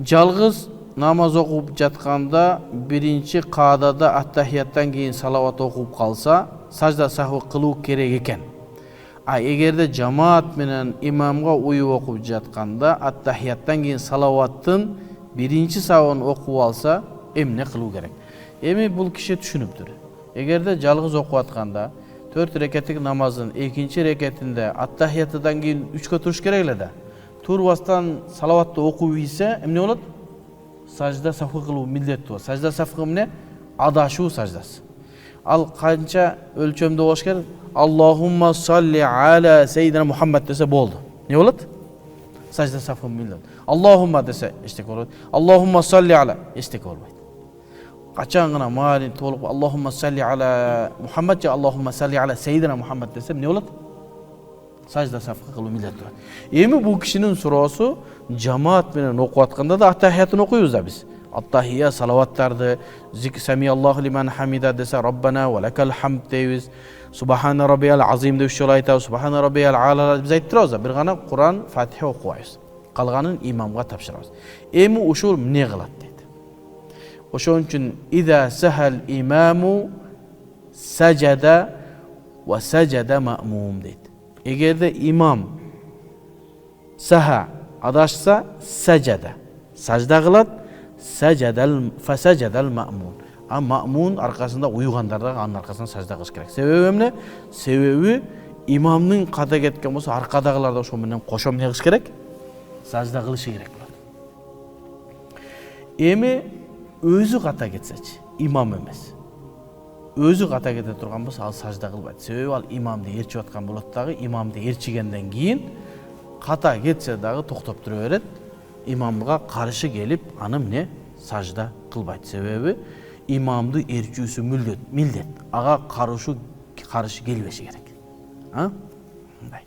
Жалгыз намаз окуп жатканда биринчи каадада аттахияттан кийин салават окуп калса, сажда сахвы кылуу керек экен. А эгерде жамаат менен имамга уюп окуп жатканда аттахияттан кийин салаваттын биринчи сабын окуп алса, эмне кылуу керек? Эми бул киши түшүнүптүр. Эгерде жалгыз окуп атканда 4 рекеттик намаздын экинчи рекетинде аттахияттан кийин 3кө туруш керек эле да. Турбастан салаватты окуп ийсе, эмне болот? Сажда сафкы кылуу милдеттүү болот. Сажда сафкы эмне? Адашуу саждасы. Ал канча өлчөмдө болуш керек? Аллахумма салли аля сейдина Мухаммад десе болду. Не болот? Сажда сафкы милдет. Аллахумма десе эчтеке болбойт. Аллахумма салли аля эчтеке болбойт. Качан гана маани толук Аллахумма салли аля Мухаммад же Аллахумма салли аля сейдина Мухаммад десе эмне болот? Сажда сафкы кылуу милдеттүү. Эми бул кишинин суроосу жамаат менен окуп атканда да аттахиятын окуйбуз да биз. Аттахия салаваттарды зикр сами Аллаху лиман хамида десе Раббана ва лакал хамд дейбиз. Субхана раббиял азим деп шол айтабыз. Субхана раббиял аала биз айттырабыз. Бир гана Кур'ан, Фатиха окубайбыз. Калганын имамга тапшырабыз. Эми ушул эмне кылат дейт. Ошон үчүн иза сахал имаму сажада ва сажада маъмум дейт. Эгерде имам саха адашса сажада сажда кылат, фасажадал маъмун. А маъмун аркасында уйгандар да анын аркасынан сажда кылыш керек. Себеби эмне? Себеби имамдын ката кеткен болсо аркадагылар да ошо менен кошо эмне кылыш керек? Сажда кылышы керек болот. Эми өзү ката кетсечи, имам эмес. Өзү ката кете турган болсо ал сажда кылбайт. Себеби ал имамды ээрчип аткан болот дагы, имамды ээрчигенден кийин ката кетсе дагы токтоп тура берет. Имамга каршы келип, аны эмне сажда кылбайт. Себеби имамды ээрчүүсү милдет. Ага каршы келбеши керек. Мындай.